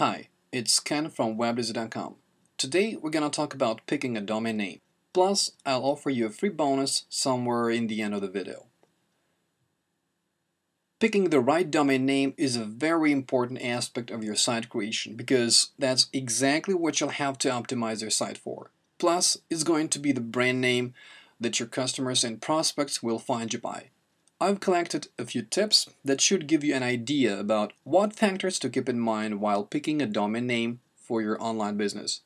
Hi, it's Ken from webdesign.com. Today we're gonna talk about picking a domain name. Plus, I'll offer you a free bonus somewhere in the end of the video. Picking the right domain name is a very important aspect of your site creation because that's exactly what you'll have to optimize your site for. Plus, it's going to be the brand name that your customers and prospects will find you by. I've collected a few tips that should give you an idea about what factors to keep in mind while picking a domain name for your online business.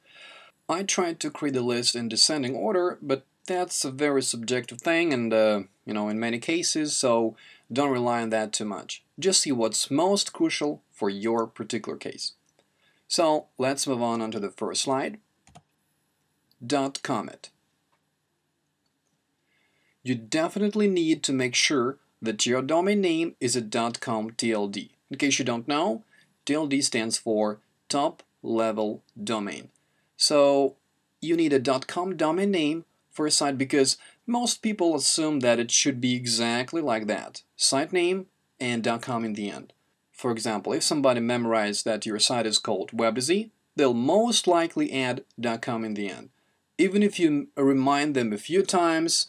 I tried to create the list in descending order, but that's a very subjective thing and, in many cases, so don't rely on that too much. Just see what's most crucial for your particular case. So let's move on to the first slide. .com. You definitely need to make sure that your domain name is a .com TLD. In case you don't know, TLD stands for Top Level Domain. So you need a .com domain name for a site because most people assume that it should be exactly like that, site name and .com in the end. For example, if somebody memorized that your site is called WebDZ, they'll most likely add .com in the end. Even if you remind them a few times,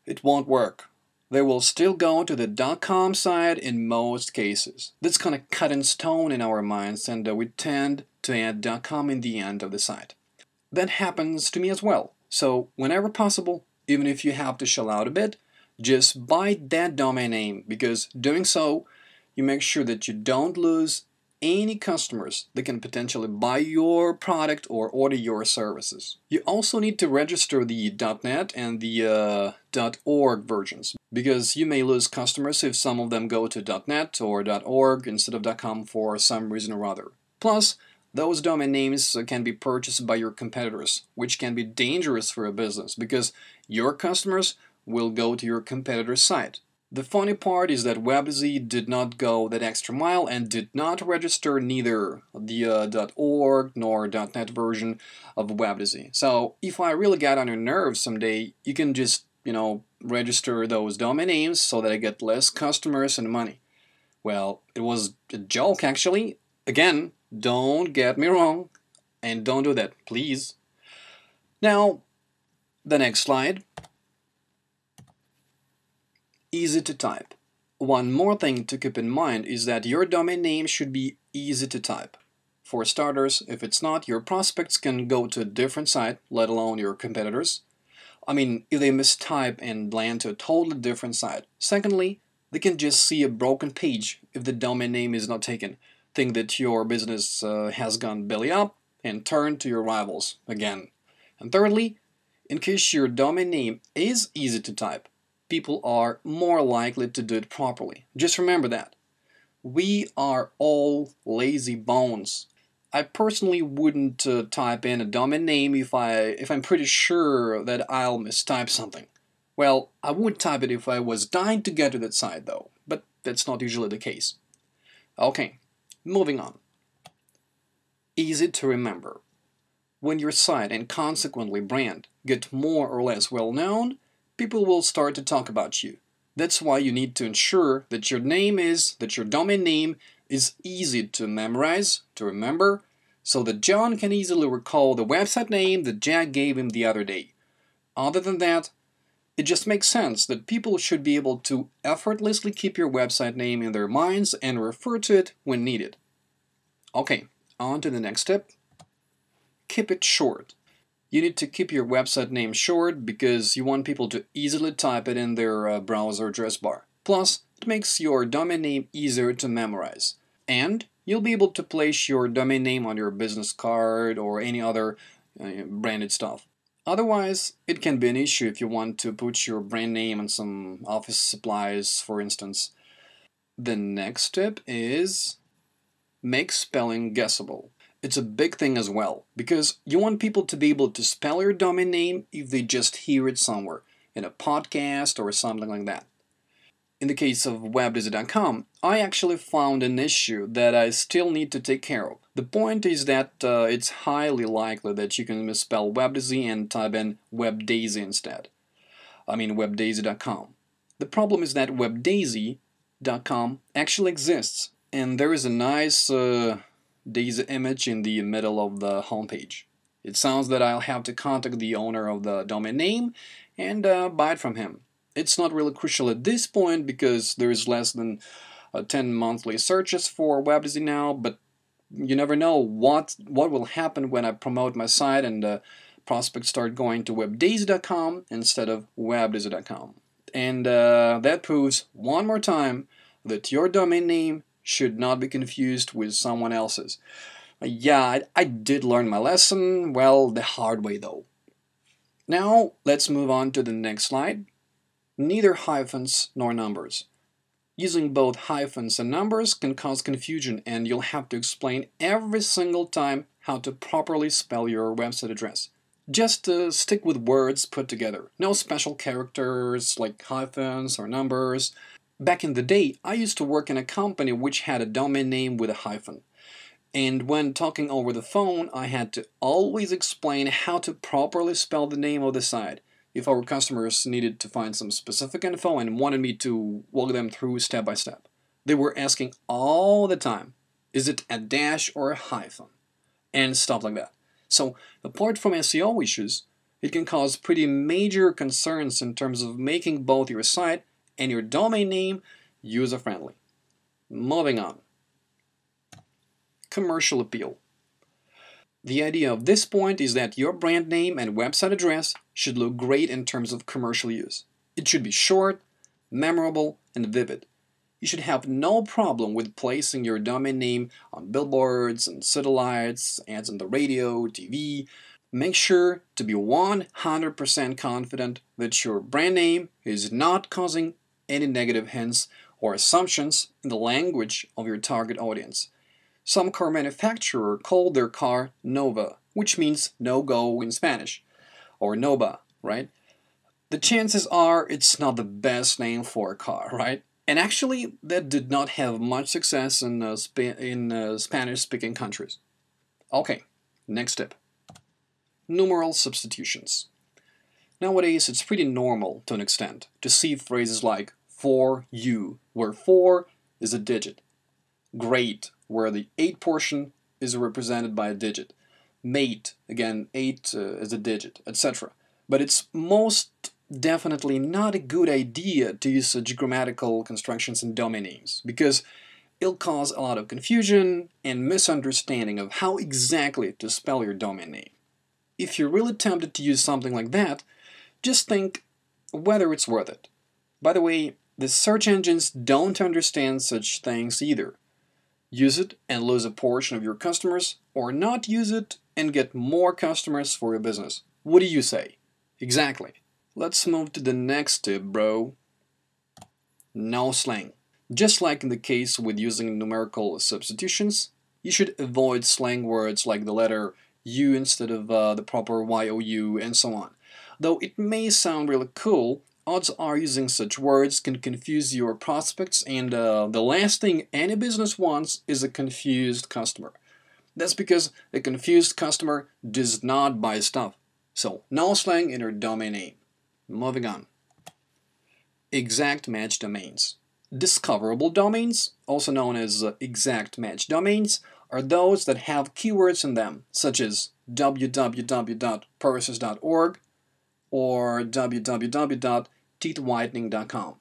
it won't work. They will still go to the .com site in most cases. That's kind of cut in stone in our minds, and we tend to add .com in the end of the site. That happens to me as well. So whenever possible, even if you have to shell out a bit, just buy that domain name, because doing so, you make sure that you don't lose any customers that can potentially buy your product or order your services. You also need to register the .net and the .org versions, because you may lose customers if some of them go to .net or .org instead of .com for some reason or other. Plus, those domain names can be purchased by your competitors, which can be dangerous for a business because your customers will go to your competitor's site. The funny part is that WebDZ did not go that extra mile and did not register neither the .org nor .net version of WebDZ. So if I really get on your nerves someday, you can just, register those domain names so that I get less customers and money. Well, it was a joke actually. Again, don't get me wrong, and don't do that, please. Now, the next slide. Easy to type. One more thing to keep in mind is that your domain name should be easy to type. For starters, if it's not, your prospects can go to a different site, let alone your competitors. If they mistype and land to a totally different site. Secondly, they can just see a broken page if the domain name is not taken. Think that your business has gone belly up and turn to your rivals again. And thirdly, in case your domain name is easy to type, people are more likely to do it properly. Just remember that. We are all lazy bones. I personally wouldn't type in a domain name if I'm pretty sure that I'll mistype something. Well, I would type it if I was dying to get to that site though, but that's not usually the case. Okay, moving on. Easy to remember. When your site and consequently brand get more or less well known, people will start to talk about you. That's why you need to ensure that your domain name is easy to memorize, to remember, so that John can easily recall the website name that Jack gave him the other day. Other than that, it just makes sense that people should be able to effortlessly keep your website name in their minds and refer to it when needed. Okay, on to the next step. Keep it short. You need to keep your website name short because you want people to easily type it in their browser address bar. Plus, it makes your domain name easier to memorize. And you'll be able to place your domain name on your business card or any other branded stuff. Otherwise, it can be an issue if you want to put your brand name on some office supplies, for instance. The next step is make spelling guessable. It's a big thing as well, because you want people to be able to spell your domain name if they just hear it somewhere, in a podcast or something like that. In the case of webdesign.com, I actually found an issue that I still need to take care of. The point is that it's highly likely that you can misspell WebDZ and type in WebDaisy instead. WebDaisy.com. The problem is that WebDaisy.com actually exists, and there is a nice Daisy image in the middle of the homepage. It sounds that I'll have to contact the owner of the domain name and buy it from him. It's not really crucial at this point because there's less than 10 monthly searches for WebDaisy now, but you never know what will happen when I promote my site and prospects start going to webdaisy.com instead of webdaisy.com. And that proves one more time that your domain name should not be confused with someone else's. Yeah, I did learn my lesson, well, the hard way though. Now, let's move on to the next slide. Neither hyphens nor numbers. Using both hyphens and numbers can cause confusion, and you'll have to explain every single time how to properly spell your website address. Just stick with words put together. No special characters like hyphens or numbers. Back in the day, I used to work in a company which had a domain name with a hyphen. And when talking over the phone, I had to always explain how to properly spell the name of the site. If our customers needed to find some specific info and wanted me to walk them through step by step, they were asking all the time, is it a dash or a hyphen? And stuff like that. So, apart from SEO issues, it can cause pretty major concerns in terms of making both your site and your domain name user-friendly. Moving on. Commercial appeal. The idea of this point is that your brand name and website address should look great in terms of commercial use. It should be short, memorable, and vivid. You should have no problem with placing your domain name on billboards and satellites, ads on the radio, TV. Make sure to be 100% confident that your brand name is not causing any negative hints or assumptions in the language of your target audience. Some car manufacturers call their car Nova, which means no-go in Spanish, or Nova, right? The chances are it's not the best name for a car, right? And actually, that did not have much success in Spanish-speaking countries. Okay, next tip. Numeral substitutions. Nowadays, it's pretty normal, to an extent, to see phrases like for you, where 4 is a digit. Great, where the 8 portion is represented by a digit. Mate, again, 8 is a digit, etc. But it's most definitely not a good idea to use such grammatical constructions in domain names, because it'll cause a lot of confusion and misunderstanding of how exactly to spell your domain name. If you're really tempted to use something like that, just think whether it's worth it. By the way, the search engines don't understand such things either. Use it and lose a portion of your customers, or not use it and get more customers for your business. What do you say? Exactly. Let's move to the next tip, bro. No slang. Just like in the case with using numerical substitutions, you should avoid slang words like the letter U instead of the proper YOU and so on. Though it may sound really cool, odds are using such words can confuse your prospects, and the last thing any business wants is a confused customer. That's because a confused customer does not buy stuff. So, no slang in your domain name. Moving on. Exact match domains. Discoverable domains, also known as exact match domains, are those that have keywords in them, such as www.purses.org or www.teethwhitening.com.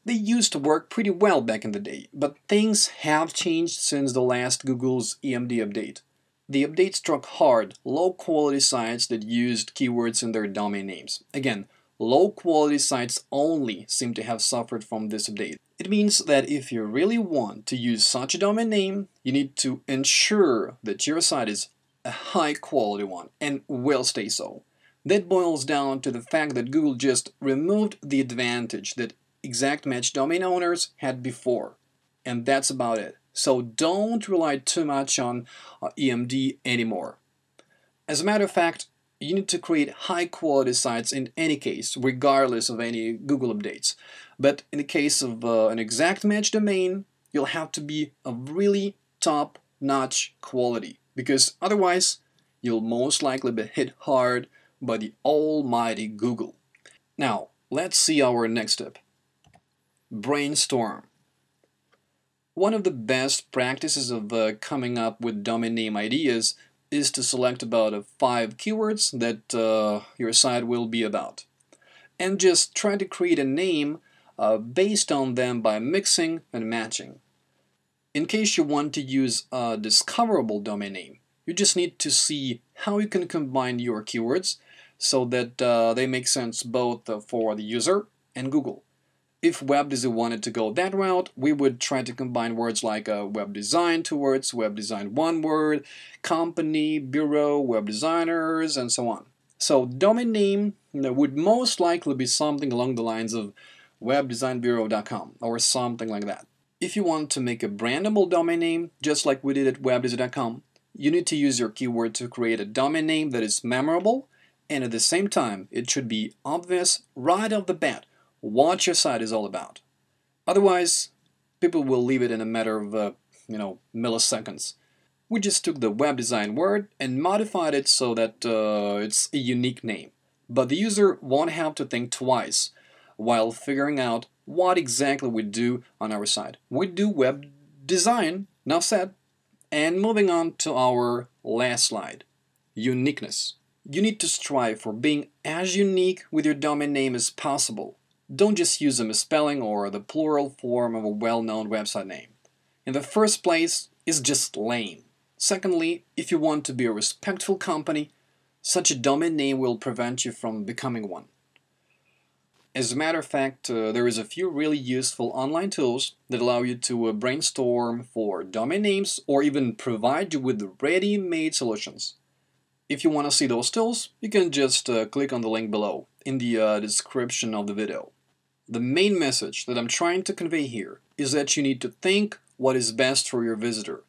They used to work pretty well back in the day, but things have changed since the last Google's EMD update. The update struck hard low-quality sites that used keywords in their domain names. Again, low-quality sites only seem to have suffered from this update. It means that if you really want to use such a domain name, you need to ensure that your site is a high-quality one and will stay so. That boils down to the fact that Google just removed the advantage that exact match domain owners had before. And that's about it. So don't rely too much on EMD anymore. As a matter of fact, you need to create high-quality sites in any case, regardless of any Google updates. But in the case of an exact match domain, you'll have to be of really top-notch quality, because otherwise, you'll most likely be hit hard by the almighty Google. Now, let's see our next tip. Brainstorm. One of the best practices of coming up with domain name ideas is to select about 5 keywords that your site will be about, and just try to create a name based on them by mixing and matching. In case you want to use a discoverable domain name, you just need to see how you can combine your keywords so that they make sense both for the user and Google. If WebDesign wanted to go that route, we would try to combine words like web design, 2 words, web design, 1 word, company, bureau, web designers, and so on. So domain name would most likely be something along the lines of webdesignbureau.com or something like that. If you want to make a brandable domain name, just like we did at webdesign.com, you need to use your keyword to create a domain name that is memorable, and at the same time, it should be obvious right off the bat what your site is all about. Otherwise, people will leave it in a matter of, milliseconds. We just took the web design word and modified it so that it's a unique name. But the user won't have to think twice while figuring out what exactly we do on our site. We do web design, now said. And moving on to our last slide, uniqueness. You need to strive for being as unique with your domain name as possible. Don't just use a misspelling or the plural form of a well-known website name. In the first place, it's just lame. Secondly, if you want to be a respectful company, such a domain name will prevent you from becoming one. As a matter of fact, there is a few really useful online tools that allow you to brainstorm for domain names or even provide you with ready-made solutions. If you want to see those tools, you can just click on the link below in the description of the video. The main message that I'm trying to convey here is that you need to think what is best for your visitor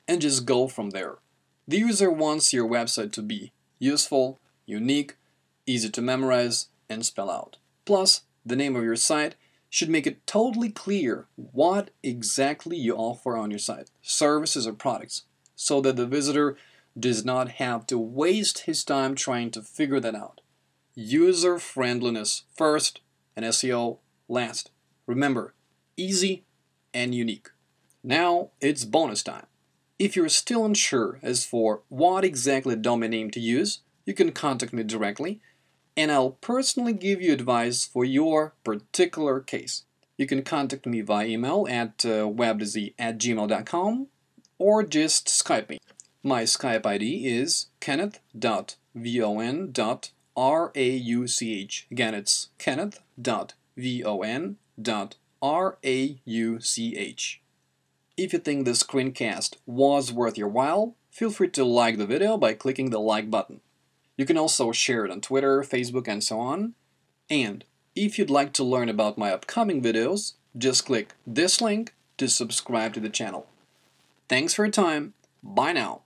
and just go from there. The user wants your website to be useful, unique, easy to memorize, and spell out. Plus, the name of your site should make it totally clear what exactly you offer on your site, services or products, so that the visitor does not have to waste his time trying to figure that out. User friendliness first and SEO last. Remember, easy and unique. Now it's bonus time. If you're still unsure as for what exactly domain name to use, you can contact me directly, and I'll personally give you advice for your particular case. You can contact me via email at webdesign@gmail.com or just Skype me. My Skype ID is kenneth.von.rauch. Again, it's kenneth.von.rauch. If you think this screencast was worth your while, feel free to like the video by clicking the like button. You can also share it on Twitter, Facebook, and so on. And if you'd like to learn about my upcoming videos, just click this link to subscribe to the channel. Thanks for your time. Bye now.